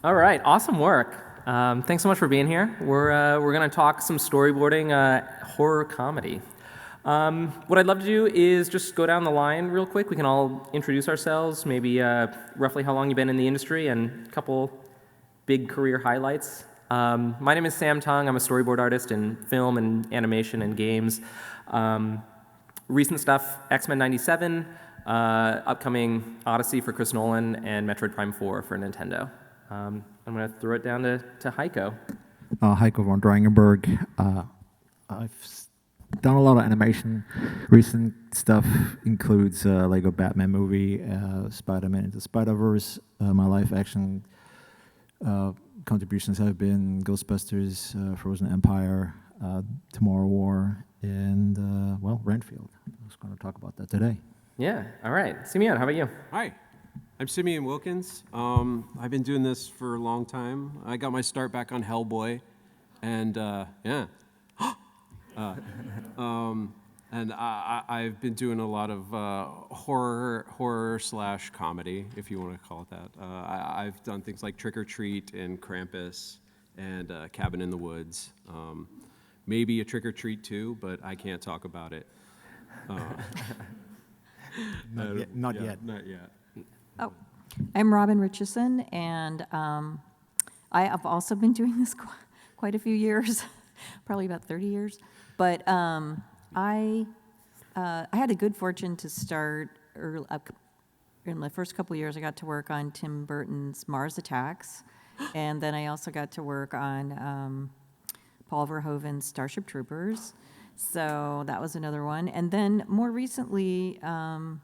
All right, awesome work. Thanks so much for being here. We're going to talk some storyboarding horror comedy. What I'd love to do is just go down the line real quick. We can all introduce ourselves, maybe roughly how long you've been in the industry, and a couple big career highlights. My name is Sam Tung. I'm a storyboard artist in film and animation and games. Recent stuff, X-Men '97, upcoming Odyssey for Chris Nolan, and Metroid Prime 4 for Nintendo. I'm going to throw it down to Heiko. Heiko von Drangenberg. I've done a lot of animation. Recent stuff includes Lego Batman movie, Spider-Man Into Spider-Verse. My live action contributions have been Ghostbusters, Frozen Empire, Tomorrow War, and, Renfield. I was going to talk about that today. Yeah, all right. Simeon, how about you? Hi, I'm Simeon Wilkins. I've been doing this for a long time. I got my start back on Hellboy, and I've been doing a lot of horror/comedy, if you want to call it that. I've done things like Trick or Treat and Krampus and Cabin in the Woods. Maybe a Trick or Treat too, but I can't talk about it. Not yet. Oh, I'm Robin Richardson, and I have also been doing this quite a few years, probably about 30 years. But I had the good fortune to start in the first couple of years. I got to work on Tim Burton's Mars Attacks, and then I also got to work on Paul Verhoeven's Starship Troopers. So that was another one. And then more recently, in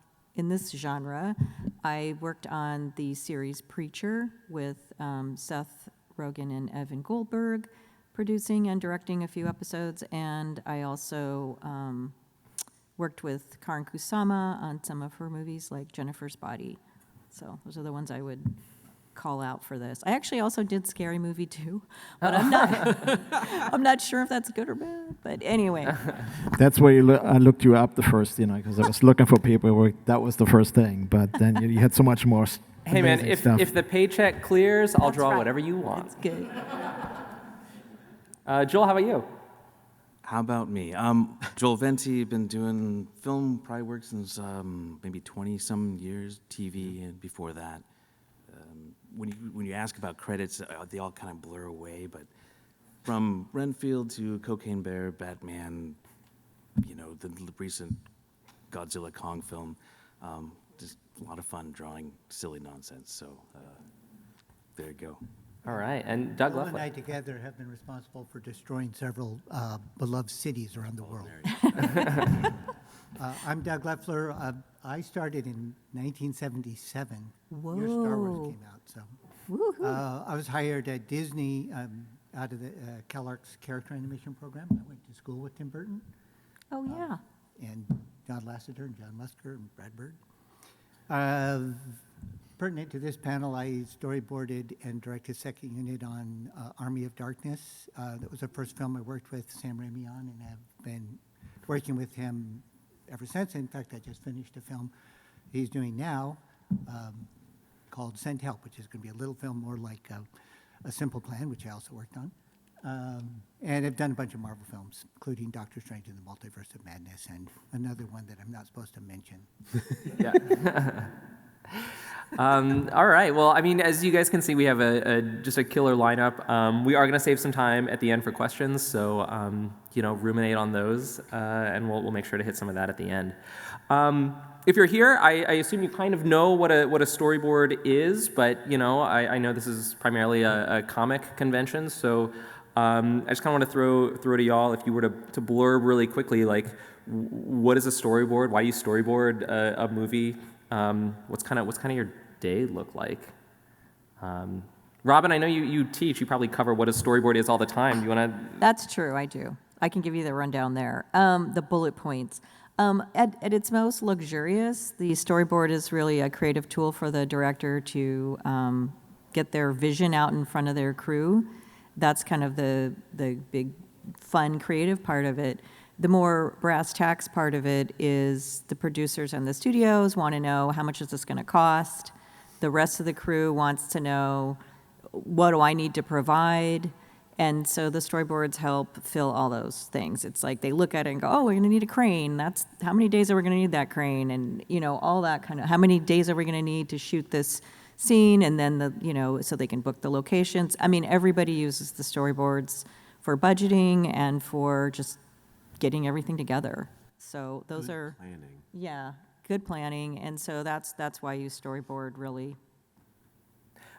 this genre, I worked on the series Preacher with Seth Rogen and Evan Goldberg, producing and directing a few episodes, and I also worked with Karen Kusama on some of her movies like Jennifer's Body. So those are the ones I would call out for this. I actually also did Scary Movie too, but I'm not sure if that's good or bad. But anyway, That's where I looked you up the first, because I was looking for people where that was the first thing. But then you had so much more. Hey man, amazing stuff. if the paycheck clears, I'll That's draw right. whatever you want. it's good. Joel, how about you? How about me? Joel Venti, been doing film, probably worked since maybe 20-some years, TV, and before that. When you ask about credits, they all kind of blur away, but from Renfield to Cocaine Bear, Batman, the recent Godzilla Kong film, just a lot of fun drawing silly nonsense, so there you go. All right, and Doug Bill and I Leffler. together have been responsible for destroying several beloved cities around the world. I'm Doug Leffler. I started in 1977. Year Star Wars came out. So I was hired at Disney out of the CalArts character animation program. I went to school with Tim Burton Oh yeah. and John Lasseter and John Musker and Brad Bird. Pertinent to this panel, I storyboarded and directed second unit on Army of Darkness. That was the first film I worked with Sam Raimi on, and have been working with him ever since. In fact, I just finished a film he's doing now called Send Help, which is going to be a little film more like A Simple Plan, which I also worked on. And I've done a bunch of Marvel films, including Doctor Strange and the Multiverse of Madness, and another one that I'm not supposed to mention. Yeah. All right. Well, I mean, as you guys can see, we have just a killer lineup. We are going to save some time at the end for questions, so ruminate on those, and we'll make sure to hit some of that at the end. If you're here, I assume you kind of know what a storyboard is, but I know this is primarily a comic convention, so I just kind of want to throw it to y'all. If you were to blurb really quickly, like, what is a storyboard? Why do you storyboard a movie? What's kind of your day look like? Robin, I know you teach. You probably cover what a storyboard is all the time. Do you want to? That's true, I do. I can give you the rundown there. The bullet points. At its most luxurious, the storyboard is really a creative tool for the director to get their vision out in front of their crew. That's kind of the big, fun, creative part of it. The more brass tacks part of it is the producers and the studios want to know how much is this going to cost. The rest of the crew wants to know what do I need to provide? And so the storyboards help fill all those things. It's like they look at it and go, oh, we're going to need a crane. That's how many days are we going to need that crane? And, all that kind of, how many days are we going to need to shoot this scene? And then so they can book the locations. I mean, everybody uses the storyboards for budgeting and for just getting everything together. So those are, Planning. yeah, good planning. And so that's why I use storyboard really.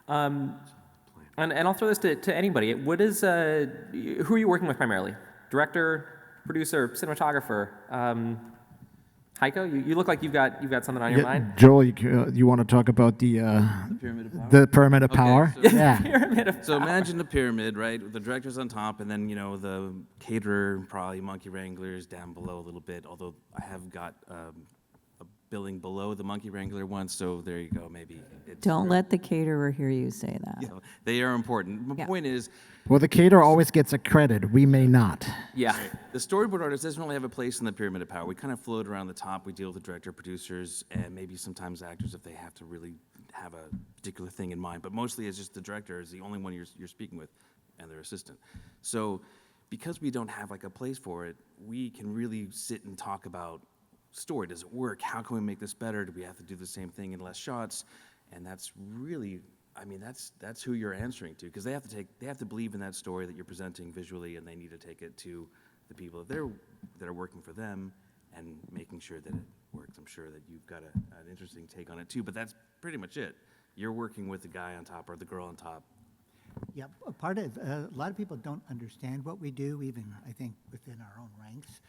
And I'll throw this to anybody. What is who are you working with primarily? Director, producer, cinematographer? Heiko, you look like you've got something on your mind. Joel, you want to talk about the Pyramid of Power? the pyramid of Okay, power? so- Yeah. So imagine the pyramid, right? With the director's on top, and then the caterer, probably monkey wranglers down below a little bit. Although I have got a building below the monkey wrangler one, so there you go. Maybe it's Don't let the caterer hear you say that. they are important. My Yeah. point is, Well, the caterer always gets a credit. We may not. Yeah. the storyboard artist doesn't really have a place in the pyramid of power. We kind of float around the top. We deal with the director, producers, and maybe sometimes actors if they have to really have a particular thing in mind. But mostly it's just the director is the only one you're speaking with, and their assistant. So because we don't have like a place for it, we can really sit and talk about story. Does it work? How can we make this better? Do we have to do the same thing in less shots? And that's really, that's who you're answering to, because they have to believe in that story that you're presenting visually, and they need to take it to the people that are working for them and making sure that it works. I'm sure that you've got an interesting take on it too, but that's pretty much it. You're working with the guy on top or the girl on top. Yeah, a lot of people don't understand what we do, even, I think, within our own ranks.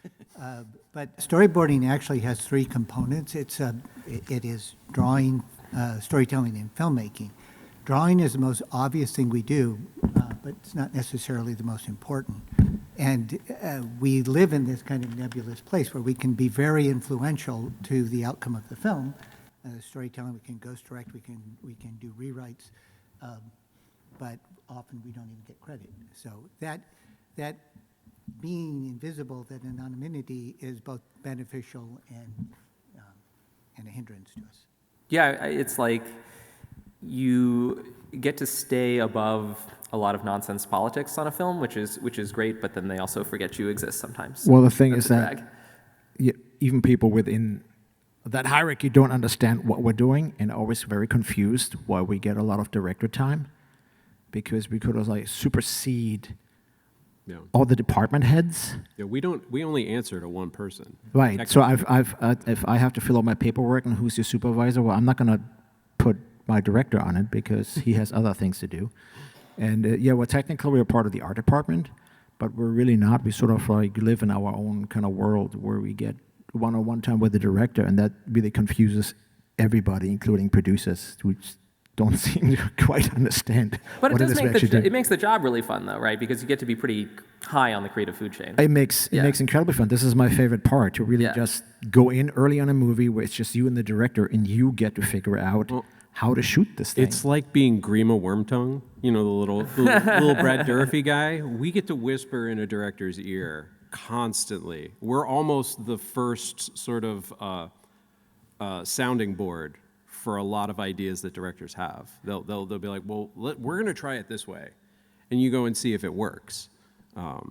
But storyboarding actually has three components. It is drawing, storytelling, and filmmaking. Drawing is the most obvious thing we do, but it's not necessarily the most important. And we live in this kind of nebulous place where we can be very influential to the outcome of the film. Storytelling, we can ghost direct, we can do rewrites. But often we don't even get credit. So that being invisible, that anonymity is both beneficial and a hindrance to us. Yeah, it's like you get to stay above a lot of nonsense politics on a film, which is great, but then they also forget you exist sometimes. Well, the thing That's is a that drag. even people within that hierarchy don't understand what we're doing and are always very confused why we get a lot of director time, because we could like supersede Yeah. all the department heads. Yeah, we only answer to one person. Right. So if I have to fill out my paperwork and who's your supervisor, well, I'm not going to put my director on it because he has other things to do. And well, technically we're part of the art department, but we're really not. We sort of like live in our own kind of world where we get one-on-one time with the director, and that really confuses everybody, including producers, who don't seem to quite understand But what it it does is we make actually do. it makes the job really fun, though, right? Because you get to be pretty high on the creative food chain. It makes incredibly fun. This is my favorite part, to really Yeah. just go in early on a movie where it's just you and the director, and you get to figure out how to shoot this thing. It's like being Grima Wormtongue, the little Brad Dourify guy. We get to whisper in a director's ear constantly. We're almost the first sort of sounding board for a lot of ideas that directors have. They'll be like, well, we're going to try it this way, and you go and see if it works.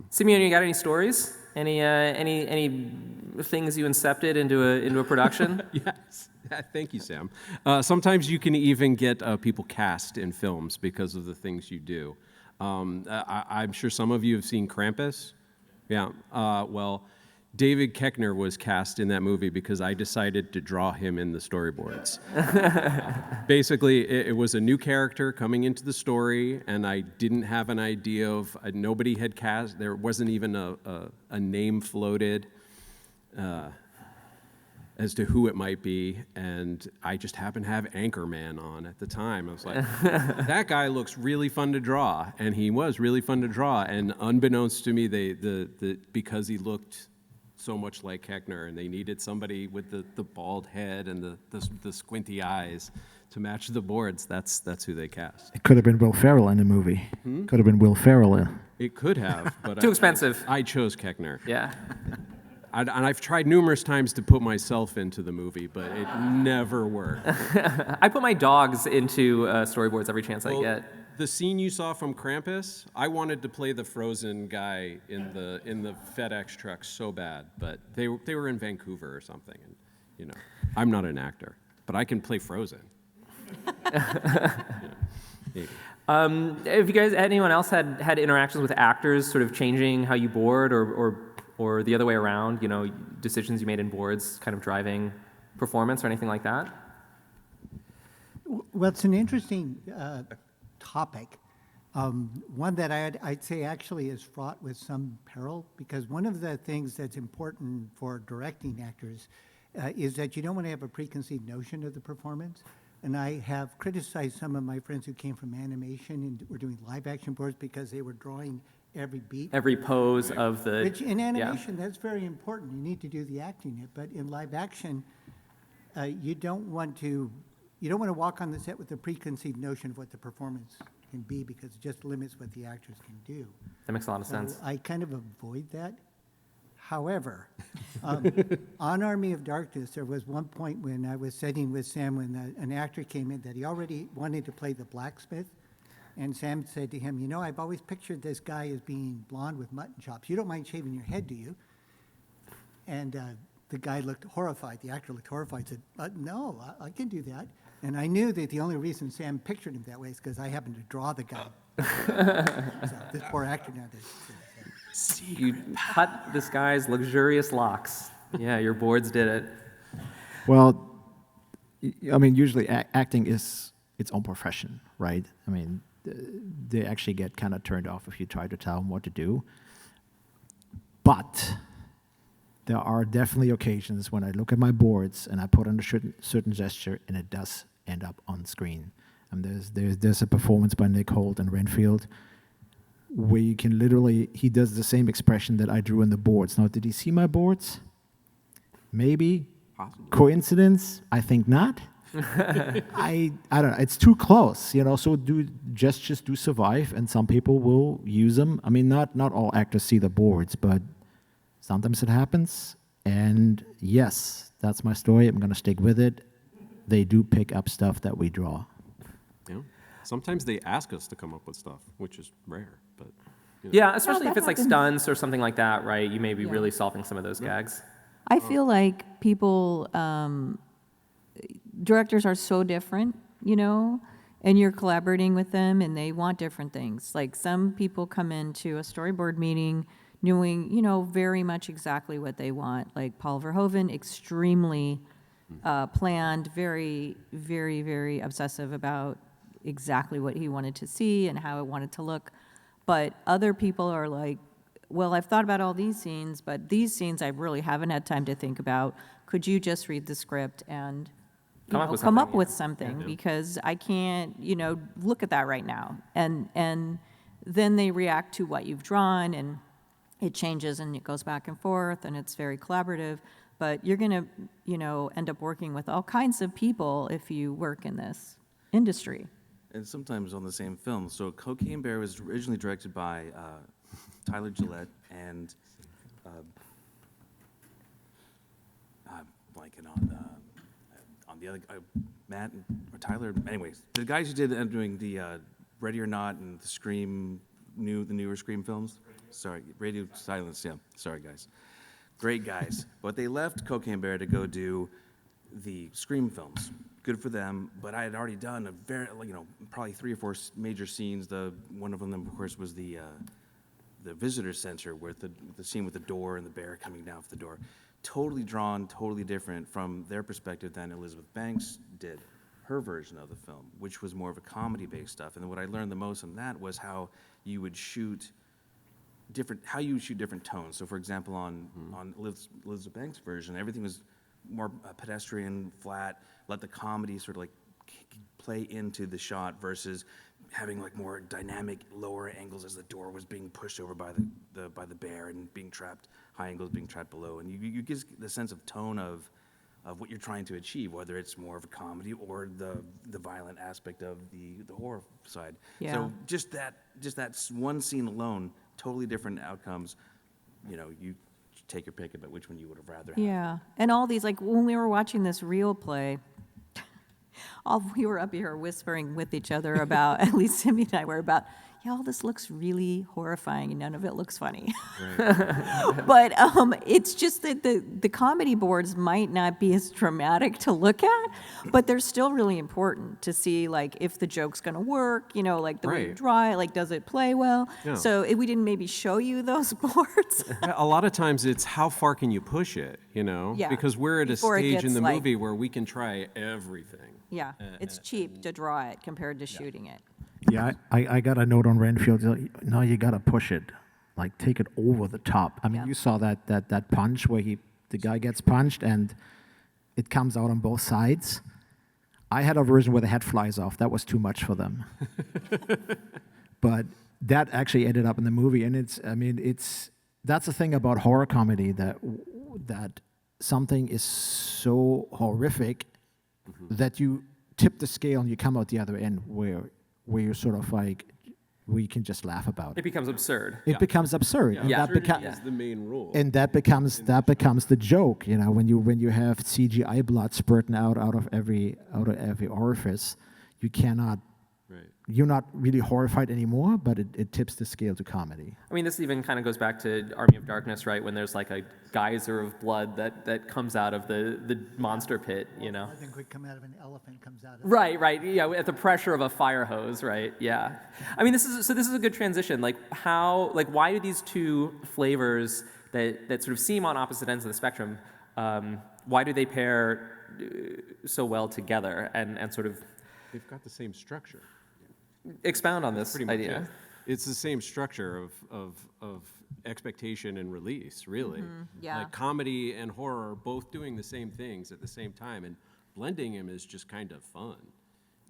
Simeon, you got any stories? Any things you incepted into a production? Yes. Thank you, Sam. Sometimes you can even get people cast in films because of the things you do. I'm sure some of you have seen Krampus. Yeah. Well, David Koechner was cast in that movie because I decided to draw him in the storyboards. Basically, it was a new character coming into the story, and I didn't have an idea of, nobody had cast, there wasn't even a name floated as to who it might be, and I just happened to have Anchorman on at the time. I was like, that guy looks really fun to draw, and he was really fun to draw, and unbeknownst to me, because he looked so much like Koechner, and they needed somebody with the bald head and the squinty eyes to match the boards. That's who they cast. It could have been Will Ferrell in the movie. Could have been Will Ferrell. It could have, but Too expensive. I chose Koechner. Yeah. And I've tried numerous times to put myself into the movie, but it never worked. I put my dogs into storyboards every chance I get. The scene you saw from Krampus, I wanted to play the frozen guy in the FedEx truck so bad, but they were in Vancouver or something, and I'm not an actor, but I can play Frozen. Maybe. Have you guys, anyone else had interactions with actors, sort of changing how you board, or the other way around? Decisions you made in boards, kind of driving performance or anything like that? Well, it's an interesting topic. One that I'd say actually is fraught with some peril, because one of the things that's important for directing actors is that you don't want to have a preconceived notion of the performance. And I have criticized some of my friends who came from animation and were doing live action boards because they were drawing every beat. Every pose of the... Which in animation, that's very important. You need to do the acting it. But in live action, you don't want to walk on the set with a preconceived notion of what the performance can be, because it just limits what the actors can do. That makes a lot of So sense. I kind of avoid that. However, on Army of Darkness, there was one point when I was sitting with Sam when an actor came in that he already wanted to play the blacksmith. And Sam said to him, I've always pictured this guy as being blonde with mutton chops. You don't mind shaving your head, do you? And the guy looked horrified. The actor looked horrified, said, no, I can do that. And I knew that the only reason Sam pictured him that way is because I happened to draw the guy. So this poor actor now does. You cut this guy's luxurious locks. Yeah, your boards did it. Well, I mean, usually acting is its own profession, right? I mean, they actually get kind of turned off if you try to tell them what to do. But there are definitely occasions when I look at my boards and I put on a certain gesture and it does end up on screen. And there's a performance by Nick Holt and Renfield where you can literally, he does the same expression that I drew in the boards. Now, did he see my boards? Maybe. Possibly. Coincidence? I think not. I don't know. It's too close, so gestures do survive, and some people will use them. I mean, not all actors see the boards, but sometimes it happens. And yes, that's my story. I'm going to stick with it. They do pick up stuff that we draw. Yeah. Sometimes they ask us to come up with stuff, which is rare, but. Yeah, especially that if it's like happens. stunts or something like that, right? You may be Yeah. really solving some of those gags. I feel like people, directors are so different, and you're collaborating with them and they want different things. Like some people come into a storyboard meeting knowing, very much exactly what they want. Like Paul Verhoeven, extremely planned, very, very, very obsessive about exactly what he wanted to see and how it wanted to look. But other people are like, well, I've thought about all these scenes, but these scenes I really haven't had time to think about. Could you just read the script and Come up with come up something, with something? Because I can't, look at that right now. And then they react to what you've drawn, and it changes and it goes back and forth, and it's very collaborative. But you're going to, end up working with all kinds of people if you work in this industry. And sometimes on the same film. So Cocaine Bear was originally directed by Tyler Gillette and I'm blanking on the other Matt or Tyler. Anyways, the guys who did end up doing the Ready or Not and the Scream, the newer Scream films. Sorry, Radio Silence. Yeah, sorry guys. Great guys, but they left Cocaine Bear to go do the Scream films. Good for them, but I had already done probably 3 or 4 major scenes. One of them, of course, was the visitor center with the scene with the door and the bear coming down for the door. Totally drawn, totally different from their perspective than Elizabeth Banks did her version of the film, which was more of a comedy-based stuff. And what I learned the most on that was how you would shoot different tones. So, for example, on Elizabeth Banks' version, everything was more pedestrian, flat. Let the comedy sort of play into the shot versus having more dynamic lower angles as the door was being pushed over by the bear and being trapped, high angles being trapped below, and you get the sense of tone of what you're trying to achieve, whether it's more of a comedy or the violent aspect of the horror side. Yeah. So just that one scene alone, totally different outcomes. You take your pick about which one you would have rather had. Yeah, and all these, when we were watching this real play, all we were up here whispering with each other about, at least Timmy and I were about, yeah, all this looks really horrifying and none of it looks funny. But it's just that the comedy boards might not be as dramatic to look at, but they're still really important to see, like, if the joke's going to work, you know, like the way you Right. draw it, like, does it play well? Yeah. So if we didn't maybe show you those boards. A lot of times it's how far can you push it, you know? Yeah, Because we're at a before it stage in gets the like- movie where we can try everything. Yeah, it's cheap to draw it compared to shooting it. Yeah, I got a note on Renfield. No, you got to push it, like take it over the top. I mean, Yeah. you saw that punch where the guy gets punched and it comes out on both sides. I had a version where the head flies off. That was too much for them. But that actually ended up in the movie, and that's the thing about horror comedy, that something is so horrific that you tip the scale and you come out the other end where you're sort of like, we can just laugh about It it. becomes absurd. It becomes absurd, and Yeah. that becomes Is the main rule. and that becomes the joke. You know, when you have CGI blood spurting out of every orifice, you cannot. Right. You're not really horrified anymore, but it tips the scale to comedy. I mean, this even kind of goes back to Army of Darkness, right? When there's like a geyser of blood that comes out of the monster pit, you know? I think would come out of an elephant comes out of. Right, yeah, at the pressure of a fire hose, right? Yeah. I mean, this is a good transition. Like why do these two flavors that sort of seem on opposite ends of the spectrum, why do they pair so well together and sort of They've got the same structure. expound on this Pretty much idea? it. It's the same structure of expectation and release, really. yeah. Like comedy and horror are both doing the same things at the same time, and blending them is just kind of fun.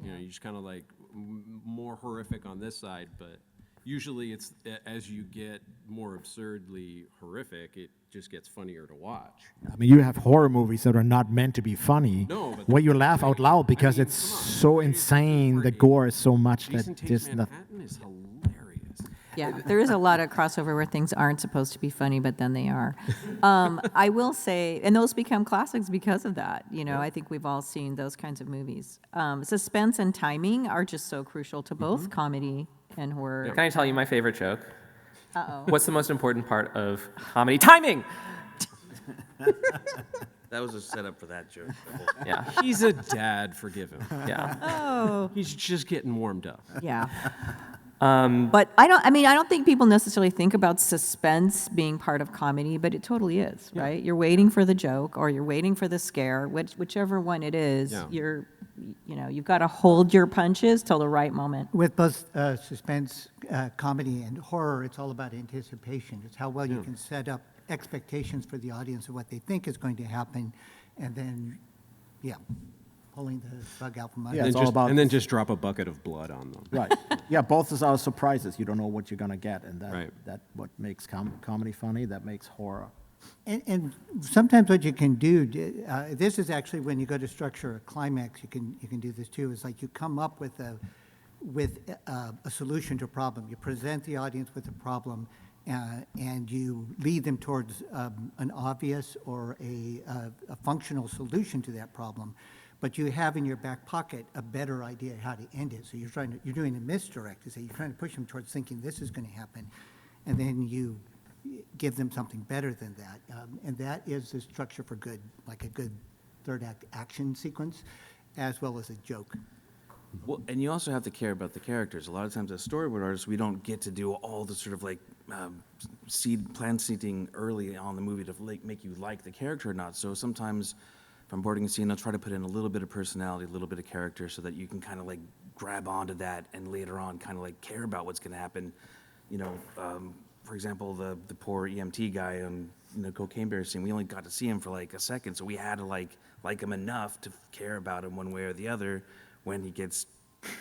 You know, you just kind of like more horrific on this side, but usually it's as you get more absurdly horrific, it just gets funnier to watch. I mean, you have horror movies that are not meant to be funny, No, but where you laugh out loud because mean, it's come on. so insane. The gore is so much Jason that Takes there's nothing. Manhattan is hilarious. Yeah, there is a lot of crossover where things aren't supposed to be funny, but then they are. I will say, and those become classics because of that. You know, I think we've all seen those kinds of movies. Suspense and timing are just so crucial to both comedy and horror. Can I tell you my favorite joke? Uh-oh. What's the most important part of comedy? Timing! That was a setup for that joke. Yeah, He's a dad, forgive him. yeah. Oh, He's just getting warmed up. yeah. But I don't think people necessarily think about suspense being part of comedy, but it totally is, right? You're waiting for the joke or you're waiting for the scare, whichever one it is. Yeah. You've got to hold your punches till the right moment. With both suspense, comedy, and horror, it's all about anticipation. It's how well you can set up expectations for the audience of what they think is going to happen, and then, pulling the bug out from under. Yeah, And it's all just, about- and then just drop a bucket of blood on them. Right. Yeah, both are surprises. You don't know what you're gonna get, and Right. that what makes comedy funny. That makes horror. And sometimes what you can do, this is actually when you go to structure a climax, you can do this too, is like you come up with a solution to a problem. You present the audience with a problem, and you lead them towards an obvious or a functional solution to that problem. But you have in your back pocket a better idea how to end it. So you're doing a misdirect. You're trying to push them towards thinking this is going to happen, and then you give them something better than that. And that is the structure for good, like a good third act action sequence, as well as a joke. Well, and you also have to care about the characters. A lot of times as storyboard artists, we don't get to do all the sort of like plan seeding early on in the movie to make you like the character or not. So sometimes if I'm boarding a scene, I'll try to put in a little bit of personality, a little bit of character so that you can kind of like grab onto that and later on kind of like care about what's going to happen. You know, for example, the poor EMT guy on the Cocaine Bear scene, we only got to see him for like a second, so we had to like him enough to care about him one way or the other when he gets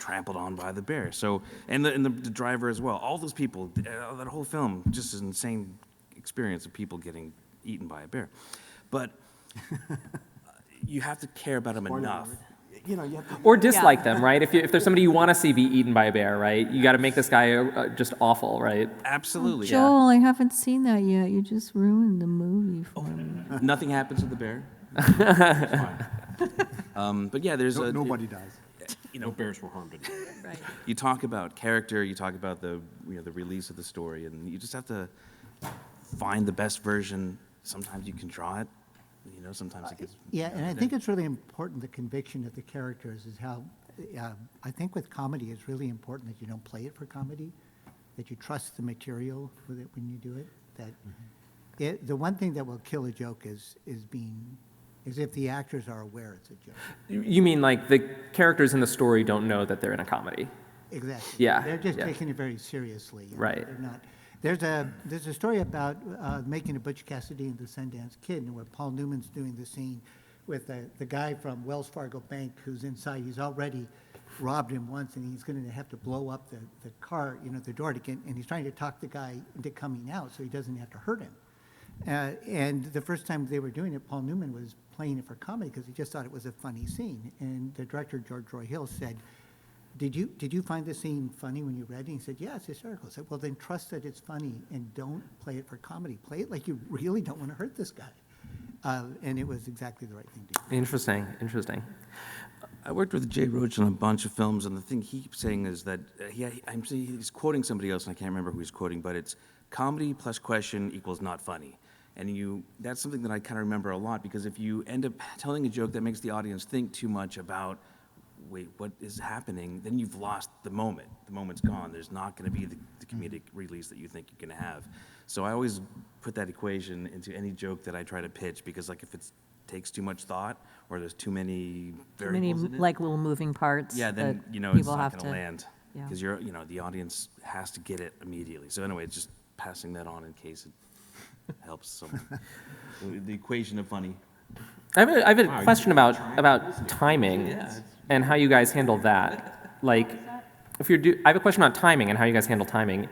trampled on by the bear. So, and the driver as well. All those people, that whole film, just an insane experience of people getting eaten by a bear. But you have to care about them enough. You know, you have to, Or dislike them, right? If there's somebody you want to see be eaten by a bear, right? You got to make this guy just awful, right? absolutely, Joel, I haven't seen that yet. You just ruined the movie for me. yeah. Nothing happens to the bear. It's fine. But yeah, there's Nobody does. No bears were harmed. Right. you talk about character, you talk about the the release of the story, and you just have to find the best version. Sometimes you can draw it, sometimes it gets. Yeah, and I think it's really important, the conviction of the characters is how, I think with comedy, it's really important that you don't play it for comedy, that you trust the material with it when you do it, that the one thing that will kill a joke is if the actors are aware it's a joke. You mean like the characters in the story don't know that they're in a comedy? Exactly. Yeah, They're just yeah. taking it very seriously. Right. They're not. There's a story about making a Butch Cassidy and the Sundance Kid, and where Paul Newman's doing the scene with the guy from Wells Fargo Bank who's inside. He's already robbed him once, and he's going to have to blow up the car, the door to get, and he's trying to talk the guy into coming out so he doesn't have to hurt him. And the first time they were doing it, Paul Newman was playing it for comedy because he just thought it was a funny scene. And the director, George Roy Hill, said, did you find the scene funny when you read it? And he said, yeah, it's hysterical. I said, well, then trust that it's funny and don't play it for comedy. Play it like you really don't want to hurt this guy. And it was exactly the right thing to do. Interesting, interesting. I worked with Jay Roach on a bunch of films, and the thing he keeps saying is that he's quoting somebody else, and I can't remember who he's quoting, but it's comedy plus question equals not funny. And that's something that I kind of remember a lot, because if you end up telling a joke that makes the audience think too much about, wait, what is happening, then you've lost the moment. The moment's gone. There's not going to be the comedic release that you think you're going to have. So I always put that equation into any joke that I try to pitch, because if it takes too much thought or there's too many Too many variables in it, like little moving parts. yeah, then that it's people not have going to land, yeah. because the audience has to get it immediately. So anyway, just passing that on in case it helps someone. The equation of funny. I have a question about timing and how you guys handle that. Like, I have a question about timing and how you guys handle timing.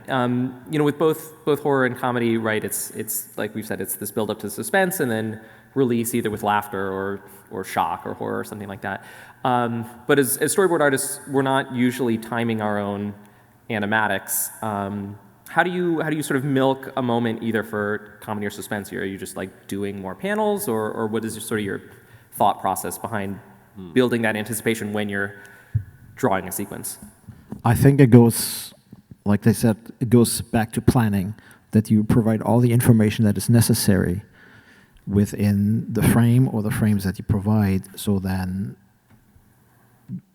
With both horror and comedy, right? It's like we've said, it's this build up to suspense and then release either with laughter or shock or horror or something like that. But as storyboard artists, we're not usually timing our own animatics. How do you sort of milk a moment either for comedy or suspense here? Are you just like doing more panels, or what is sort of your thought process behind building that anticipation when you're drawing a sequence? I think it goes, like they said, it goes back to planning, that you provide all the information that is necessary within the frame or the frames that you provide, so then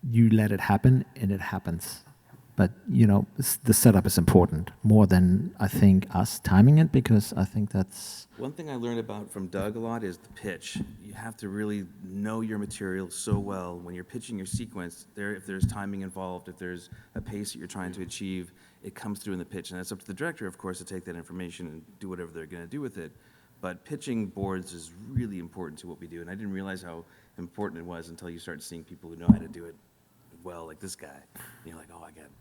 you let it happen and it happens. But, the setup is important more than, I think, us timing it, because I think that's... One thing I learned about from Doug a lot is the pitch. You have to really know your material so well. When you're pitching your sequence, if there's timing involved, if there's a pace that you're trying to achieve, it comes through in the pitch. And it's up to the director, of course, to take that information and do whatever they're going to do with it. But pitching boards is really important to what we do. And I didn't realize how important it was until you start seeing people who know how to do it well, like this guy. And you're like, oh, I get it.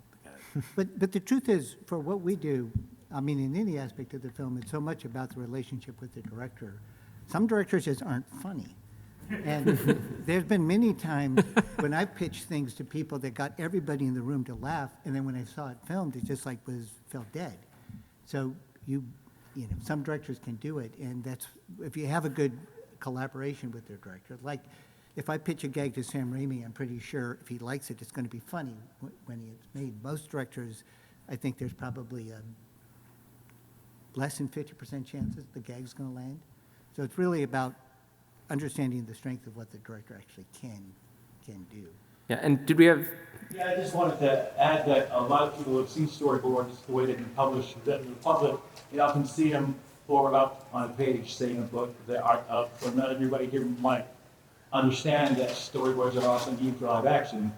But the truth is, for what we do, I mean, in any aspect of the film, it's so much about the relationship with the director. Some directors just aren't funny. And there's been many times when I've pitched things to people that got everybody in the room to laugh, and then when I saw it filmed, it just felt dead. So some directors can do it, and that's, if you have a good collaboration with their director. Like, if I pitch a gag to Sam Raimi, I'm pretty sure if he likes it, it's going to be funny when it's made. Most directors, I think there's probably less than 50% chances the gag's going to land. So it's really about understanding the strength of what the director actually can do. Yeah, and did we have... Yeah, I just wanted to add that a lot of people have seen storyboards the way they've been published. The public, you often see them forward up on a page saying a book, the art of, but not everybody here might understand that storyboards are also used for live action,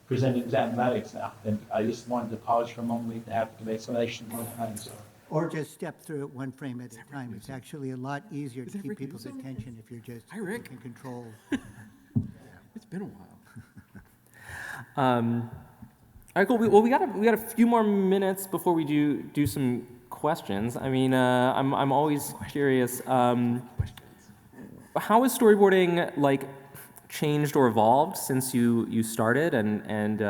presented as animatics now. And I just wanted to pause for a moment to have to make some explanation one time. So. Or just step through it one frame at a time. It's actually a lot easier to keep people's attention if you're just in control. It's been a while. All right, cool. Well, we got a few more minutes before we do some questions. I mean, I'm always curious. How has storyboarding changed or evolved since you started, and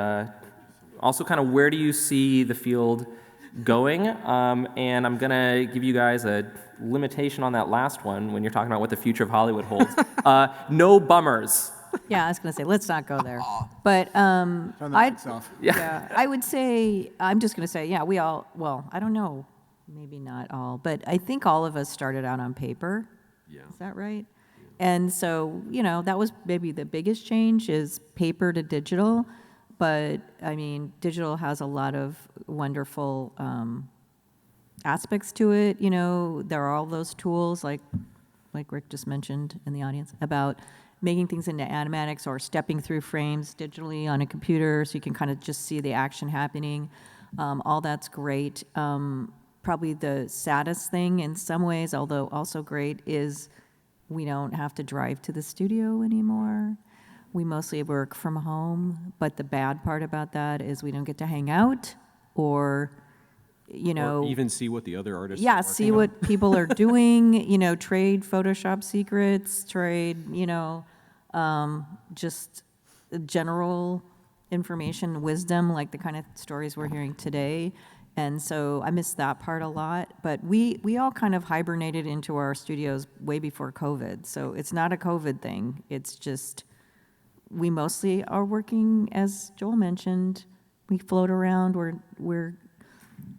also kind of where do you see the field going? And I'm gonna give you guys a limitation on that last one when you're talking about what the future of Hollywood holds. No bummers. Yeah, I was going to say, let's not go there. But Turn the I, mics off. yeah, I would say, I'm just going to say, yeah, we all, well, I don't know, maybe not all, but I think all of us started out on paper. Yeah. Is that right? And so, that was maybe the biggest change is paper to digital. But, I mean, digital has a lot of wonderful aspects to it. There are all those tools, like Rick just mentioned in the audience, about making things into animatics or stepping through frames digitally on a computer so you can kind of just see the action happening. All that's great. Probably the saddest thing in some ways, although also great, is we don't have to drive to the studio anymore. We mostly work from home, but the bad part about that is we don't get to hang out or, Or even see what the other artists yeah, are see working on. what people are doing, trade Photoshop secrets, trade, just general information, wisdom, like the kind of stories we're hearing today. And so I miss that part a lot. But we all kind of hibernated into our studios way before COVID. So it's not a COVID thing. It's just we mostly are working, as Joel mentioned, we float around.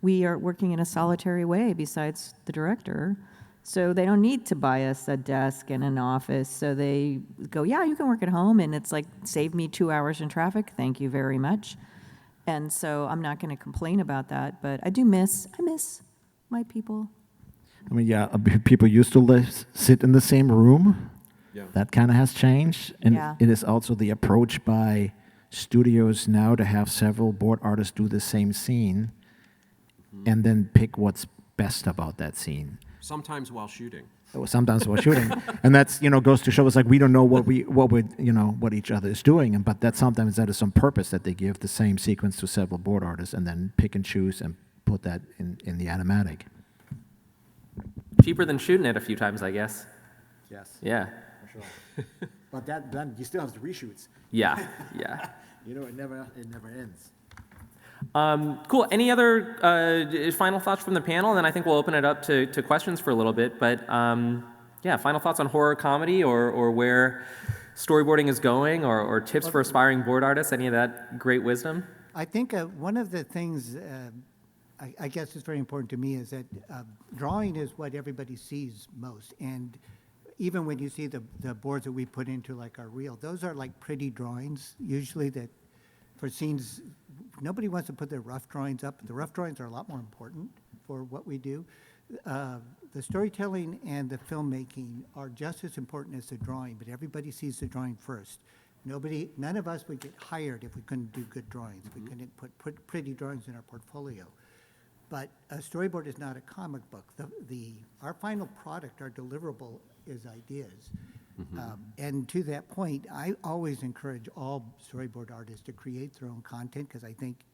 We are working in a solitary way besides the director. So they don't need to buy us a desk and an office. So they go, yeah, you can work at home. And it's like, save me 2 hours in traffic. Thank you very much. And so I'm not going to complain about that. But I miss my people. I mean, yeah, people used to sit in the same room. Yeah. That kind of has changed. And Yeah. it is also the approach by studios now to have several board artists do the same scene and then pick what's best about that scene. Sometimes while shooting. Sometimes while shooting, and that's goes to show us like we don't know what each other is doing, but that sometimes that is on purpose that they give the same sequence to several board artists and then pick and choose and put that in the animatic. Cheaper than shooting it a few times, I guess. Yes, Yeah. for sure. But then you still have the reshoots. Yeah. Yeah. It never ends. Cool. Any other final thoughts from the panel? And then I think we'll open it up to questions for a little bit. But yeah, final thoughts on horror comedy or where storyboarding is going or tips for aspiring board artists? Any of that great wisdom? I think one of the things I guess is very important to me is that drawing is what everybody sees most. And even when you see the boards that we put into like our reel, those are like pretty drawings usually that for scenes. Nobody wants to put their rough drawings up. The rough drawings are a lot more important for what we do. The storytelling and the filmmaking are just as important as the drawing, but everybody sees the drawing first. None of us would get hired if we couldn't do good drawings. We couldn't put pretty drawings in our portfolio. But a storyboard is not a comic book. Our final product, our deliverable, is ideas. And to that point, I always encourage all storyboard artists to create their own content because I think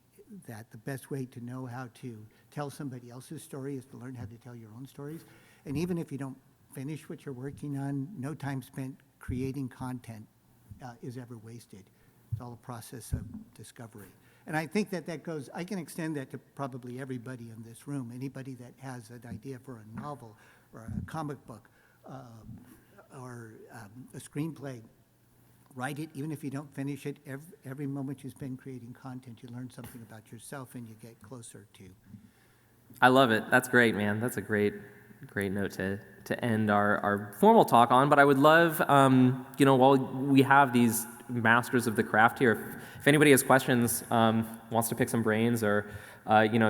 that the best way to know how to tell somebody else's story is to learn how to tell your own stories. And even if you don't finish what you're working on, no time spent creating content is ever wasted. It's all a process of discovery. And I think that goes, I can extend that to probably everybody in this room. Anybody that has an idea for a novel or a comic book, or a screenplay, write it. Even if you don't finish it, every moment you spend creating content, you learn something about yourself and you get closer to. I love it. That's great, man. That's a great note to end our formal talk on. But I would love, while we have these masters of the craft here, if anybody has questions, wants to pick some brains or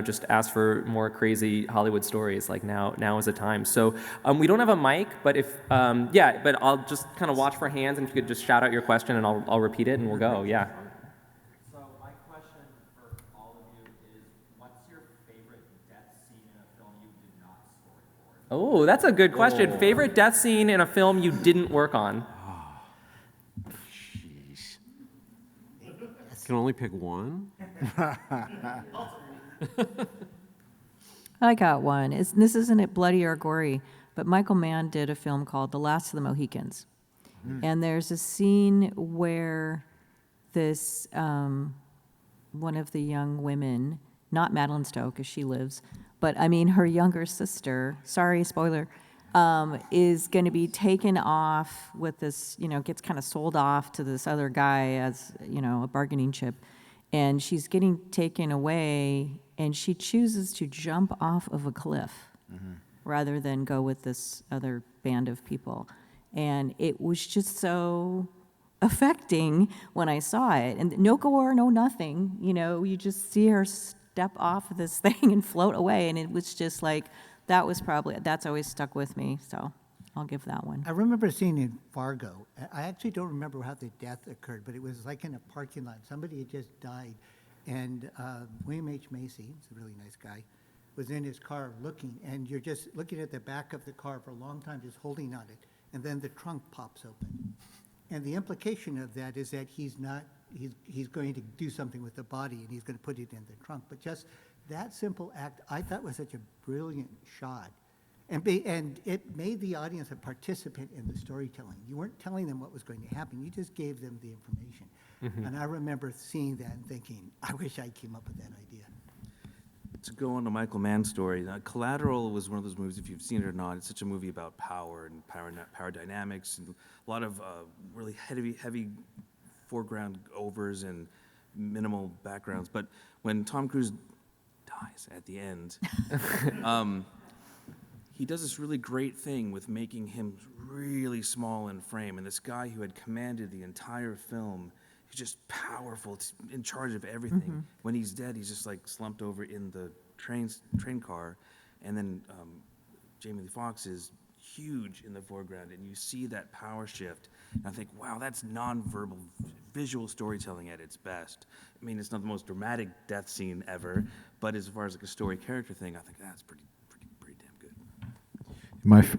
just ask for more crazy Hollywood stories, like now is the time. So we don't have a mic, but but I'll just kind of watch for hands, and if you could just shout out your question, and I'll repeat it, and we'll go. Yeah. So my question for all of you is, what's your favorite death scene in a film you did not storyboard? Oh, that's a good question. Favorite death scene in a film you didn't work on? Jeez. Can only pick one? I got one. This isn't it bloody or gory, but Michael Mann did a film called The Last of the Mohicans. And there's a scene where this, one of the young women, not Madeline Stowe, because she lives, but I mean her younger sister, sorry, spoiler, is going to be taken off with this, gets kind of sold off to this other guy as, a bargaining chip. And she's getting taken away, and she chooses to jump off of a cliff rather than go with this other band of people. And it was just so affecting when I saw it. And no gore, no nothing, you just see her step off of this thing and float away. And it was just like, that's always stuck with me. So I'll give that one. I remember seeing in Fargo. I actually don't remember how the death occurred, but it was like in a parking lot. Somebody had just died, and William H. Macy, he's a really nice guy, was in his car looking, and you're just looking at the back of the car for a long time, just holding on it, and then the trunk pops open. And the implication of that is that he's going to do something with the body, and he's going to put it in the trunk. But just that simple act, I thought was such a brilliant shot. And it made the audience a participant in the storytelling. You weren't telling them what was going to happen. You just gave them the information. And I remember seeing that and thinking, I wish I came up with that idea. To go on to Michael Mann's story, Collateral was one of those movies, if you've seen it or not, it's such a movie about power and power dynamics, and a lot of really heavy foreground overs and minimal backgrounds. But when Tom Cruise dies at the end, he does this really great thing with making him really small in frame. And this guy who had commanded the entire film, he's just powerful, in charge of everything. When he's dead, he's just like slumped over in the train car. And then Jamie Lee Foxx is huge in the foreground, and you see that power shift. And I think, wow, that's nonverbal visual storytelling at its best. I mean, it's not the most dramatic death scene ever, but as far as like a story character thing, I think that's pretty damn good.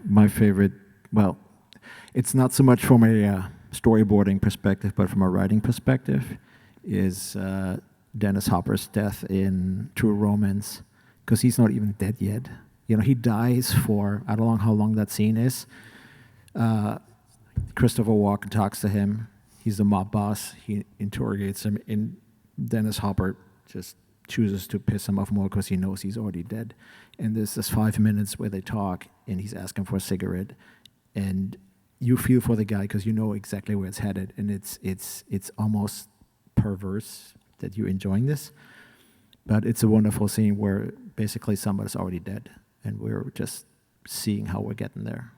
My favorite, well, it's not so much from a storyboarding perspective, but from a writing perspective, is Dennis Hopper's death in True Romance, because he's not even dead yet. He dies for, I don't know how long that scene is. Christopher Walken talks to him. He's the mob boss. He interrogates him, and Dennis Hopper just chooses to piss him off more because he knows he's already dead. And there's this 5 minutes where they talk, and he's asking for a cigarette, and you feel for the guy because you know exactly where it's headed, and it's almost perverse that you're enjoying this. But it's a wonderful scene where basically somebody's already dead, and we're just seeing how we're getting there.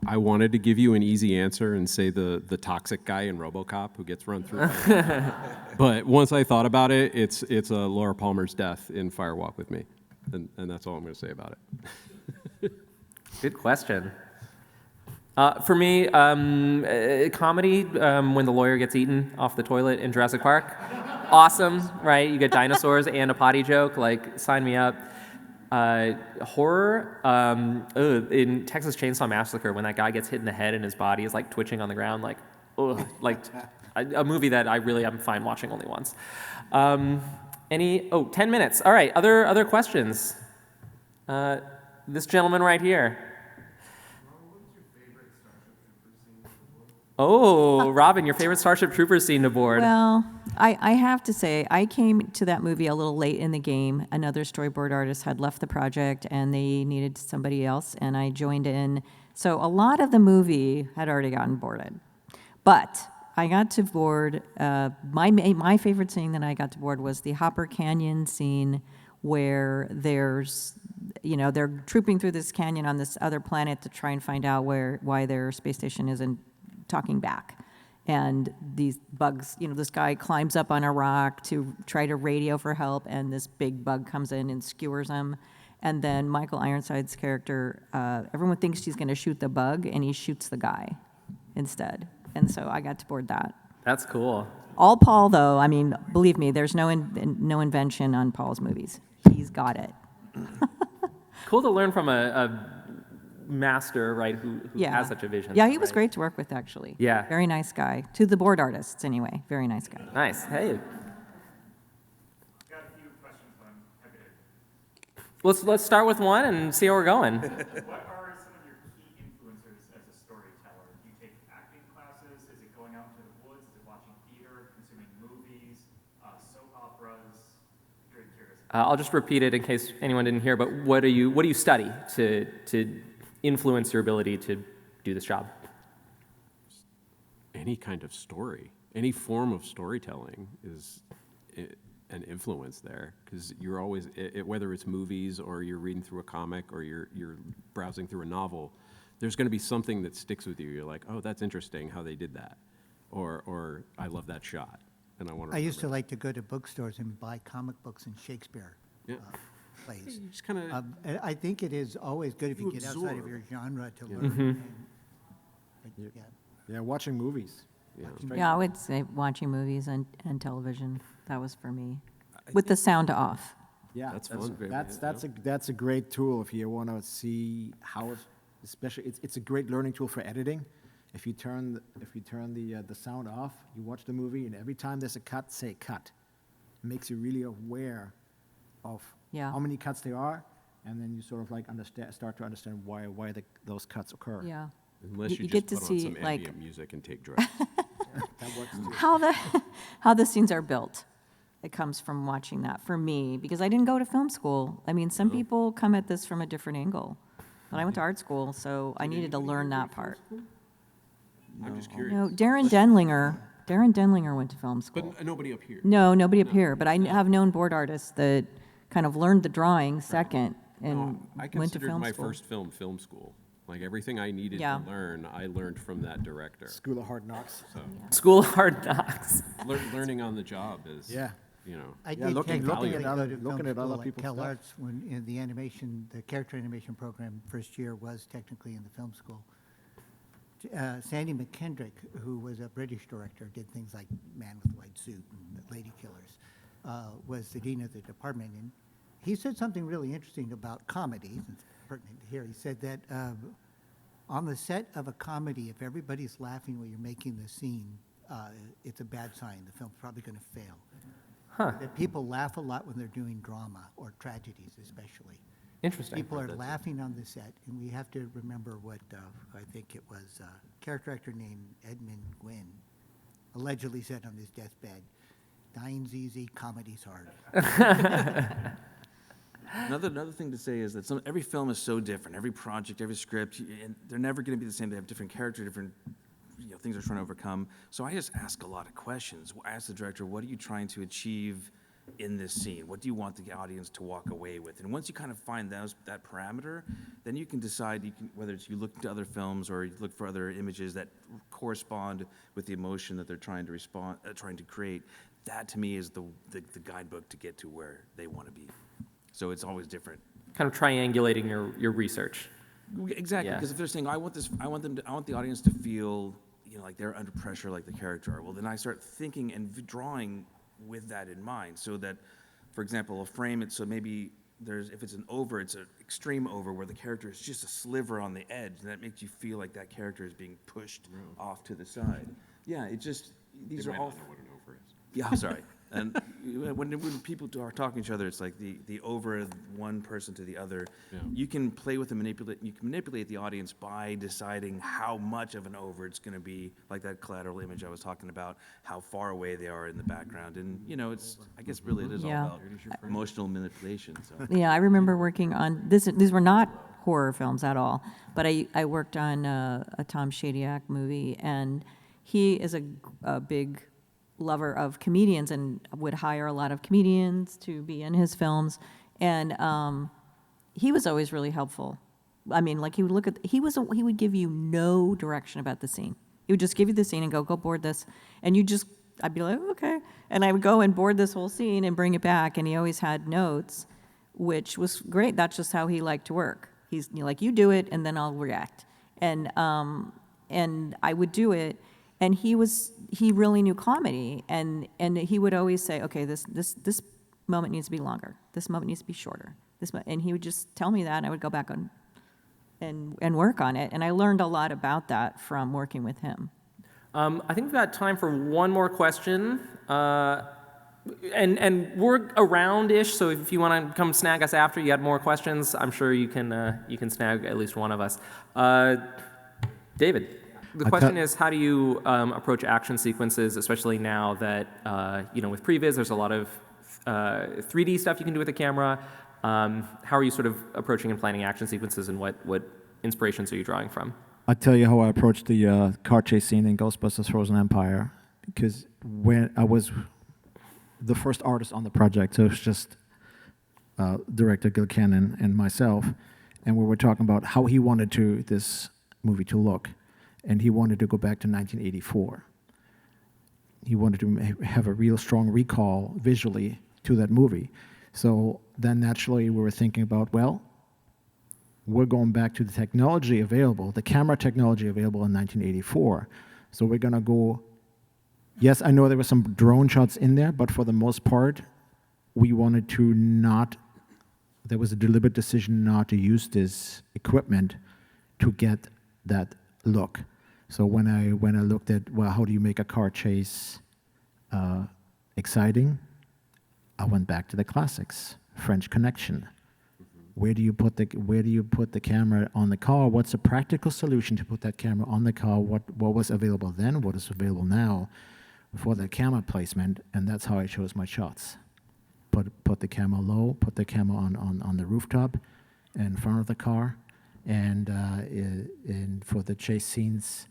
I wanted to give you an easy answer and say the toxic guy in RoboCop who gets run through. But once I thought about it, it's Laura Palmer's death in Fire Walk with Me, and that's all I'm going to say about it. Good question. For me, comedy, when the lawyer gets eaten off the toilet in Jurassic Park. Awesome, right? You get dinosaurs and a potty joke, like, sign me up. Horror, in Texas Chainsaw Massacre, when that guy gets hit in the head and his body is like twitching on the ground, like, ugh, like a movie that I'm fine watching only once. 10 minutes. All right, other questions? This gentleman right here. Oh, Robin, your favorite Starship Troopers scene to board. Well, I have to say, I came to that movie a little late in the game. Another storyboard artist had left the project, and they needed somebody else, and I joined in. So a lot of the movie had already gotten boarded. But I got to board, my favorite scene that I got to board was the Hopper Canyon scene, where they're trooping through this canyon on this other planet to try and find out why their space station isn't talking back. And these bugs, this guy climbs up on a rock to try to radio for help, and this big bug comes in and skewers him. And then Michael Ironside's character, everyone thinks she's going to shoot the bug, and he shoots the guy instead. And so I got to board that. That's cool. All Paul, though. I mean, believe me, there's no invention on Paul's movies. He's got it. Cool to learn from a master, right, who has such a vision. Yeah, he was right? great to work with, actually. Yeah. Very nice guy. To the board artists, anyway. Very nice guy. Nice. Hey. Got a few questions, but I'm happy to. Let's start with one and see how we're going. What are some of your key influencers as a storyteller? Do you take acting classes? Is it going out into the woods? Is it watching theater, consuming movies, soap operas? Very curious. I'll just repeat it in case anyone didn't hear, but what do you study to influence your ability to do this job? Any kind of story, any form of storytelling is an influence there, because you're always, whether it's movies or you're reading through a comic or you're browsing through a novel, there's going to be something that sticks with you. You're like, oh, that's interesting how they did that, or I love that shot, and I want to. I used to like to go to bookstores and buy comic books and Shakespeare Yeah. plays. You just kind of And I think it is always good if you You get outside of absorb. your genre to Yeah. learn. Yeah. Yeah, watching movies. yeah. Yeah, I would say watching movies and television. That was for me. With the sound off. Yeah, That's fun. that's a great tool if you want to see how it, especially it's a great learning tool for editing. If you turn the sound off, you watch the movie, and every time there's a cut, say cut. It makes you really aware of Yeah. how many cuts there are, and then you sort of like start to understand why those cuts occur. Yeah. Unless You you, get just to put on see, some like- ambient music and take drugs. That works too. How the scenes are built. It comes from watching that for me, because I didn't go to film school. I mean, some people come at this from a different angle. But I went to art school, so I needed to learn that part. I'm just You curious. know, Darren Denlinger went to film school. But nobody up here. No, nobody up here, but I have known board artists that kind of learned the drawing second and No, I went to considered film my school. first film school. Like everything I needed Yeah. to learn, I learned from that director. School of Hard Knocks. So School of Hard Knocks. learning on the job is, Yeah. you know. I Yeah, did looking technically at go other- to film looking at other school at people's Cal stuff. Arts when in the character animation program first year was technically in the film school. Sandy McKendrick, who was a British director, did things like Man with White Suit and Lady Killers, was the dean of the department. And he said something really interesting about comedy. It's pertinent here. He said that on the set of a comedy, if everybody's laughing while you're making the scene, it's a bad sign. The film's probably going to fail. That people laugh a lot when they're doing drama or tragedies, especially. Interesting. People are laughing on the set, and we have to remember what I think it was a character actor named Edmund Gwynn allegedly said on his deathbed: "Dying's easy, comedy's hard." Another thing to say is that every film is so different. Every project, every script, and they're never going to be the same. They have different characters, different things they're trying to overcome. So I just ask a lot of questions. I ask the director, what are you trying to achieve in this scene? What do you want the audience to walk away with? And once you kind of find that parameter, then you can decide whether you look to other films or you look for other images that correspond with the emotion that they're trying to create. That to me is the guidebook to get to where they want to be. So it's always different. Kind of triangulating your research. Exactly, Yeah. because if they're saying, I want the audience to feel, like they're under pressure, like the character are. Well, then I start thinking and drawing with that in mind, so that, for example, I'll frame it so maybe if it's an over, it's an extreme over where the character is just a sliver on the edge, and that makes you feel like that character is being pushed off to the side. Yeah, these They are might all. not know what an over is. Yeah, I'm sorry. And when people are talking to each other, it's like the over one person to the other. Yeah. You can play with and manipulate. You can manipulate the audience by deciding how much of an over it's going to be, like that collateral image I was talking about, how far away they are in the background, and I guess really it is Yeah. all about emotional manipulation. So. Yeah, I remember working on this. These were not horror films at all, but I worked on a Tom Shadyac movie, and he is a big lover of comedians and would hire a lot of comedians to be in his films, and he was always really helpful. I mean, like he would give you no direction about the scene. He would just give you the scene and go board this, and I'd be like, okay, and I would go and board this whole scene and bring it back, and he always had notes, which was great. That's just how he liked to work. He's like, you do it, and then I'll react, and I would do it. And he really knew comedy, and he would always say, okay, this moment needs to be longer. This moment needs to be shorter. And he would just tell me that, and I would go back on and work on it. And I learned a lot about that from working with him. I think we've got time for one more question. And we're around-ish, so if you want to come snag us after you had more questions, I'm sure you can snag at least one of us. David. The question is, how do you approach action sequences, especially now that, with previs, there's a lot of 3D stuff you can do with the camera. How are you sort of approaching and planning action sequences, and what inspirations are you drawing from? I'll tell you how I approached the car chase scene in Ghostbusters Frozen Empire, because when I was the first artist on the project, so it was just director Gil Cannon and myself, and we were talking about how he wanted this movie to look, and he wanted to go back to 1984. He wanted to have a real strong recall visually to that movie. So then naturally we were thinking about, well, we're going back to the technology available, the camera technology available in 1984. So we're going to go, yes, I know there were some drone shots in there, but for the most part, we wanted to not, there was a deliberate decision not to use this equipment to get that look. So when I looked at, well, how do you make a car chase exciting, I went back to the classics. French Connection. Where do you put the camera on the car? What's a practical solution to put that camera on the car? What was available then? What is available now for the camera placement? And that's how I chose my shots. Put the camera low. Put the camera on the rooftop, in front of the car, and for the chase scenes,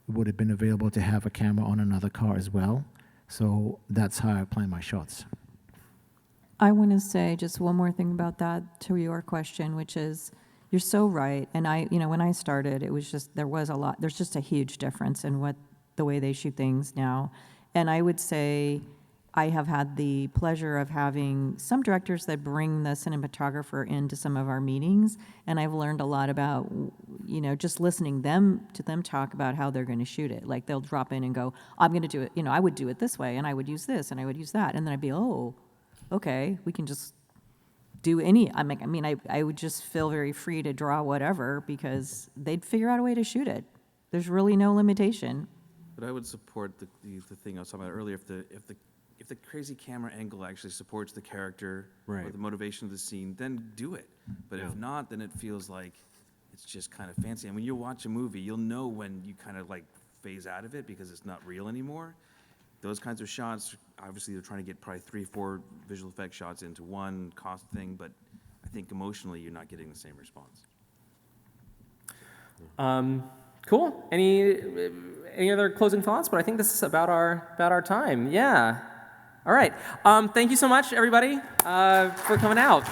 it would have been available to have a camera on another car as well. So that's how I plan my shots. I want to say just one more thing about that to your question, which is, you're so right. And when I started, it was just, there's just a huge difference in the way they shoot things now. And I would say I have had the pleasure of having some directors that bring the cinematographer into some of our meetings, and I've learned a lot about, just listening to them talk about how they're going to shoot it. Like, they'll drop in and go, I'm going to do it, I would do it this way, and I would use this, and I would use that, and then I'd be, oh, okay, we can just do I would just feel very free to draw whatever, because they'd figure out a way to shoot it. There's really no limitation. But I would support the thing I was talking about earlier. If the crazy camera angle actually supports the character or the motivation of the scene, then do it. But if not, then it feels like it's just kind of fancy. And when you watch a movie, you'll know when you kind of like phase out of it because it's not real anymore. Those kinds of shots, obviously they're trying to get probably 3-4 visual effect shots into one cost thing, but I think emotionally you're not getting the same response. Cool. Any other closing thoughts? But I think this is about our time. Yeah. All right. Thank you so much, everybody, for coming out.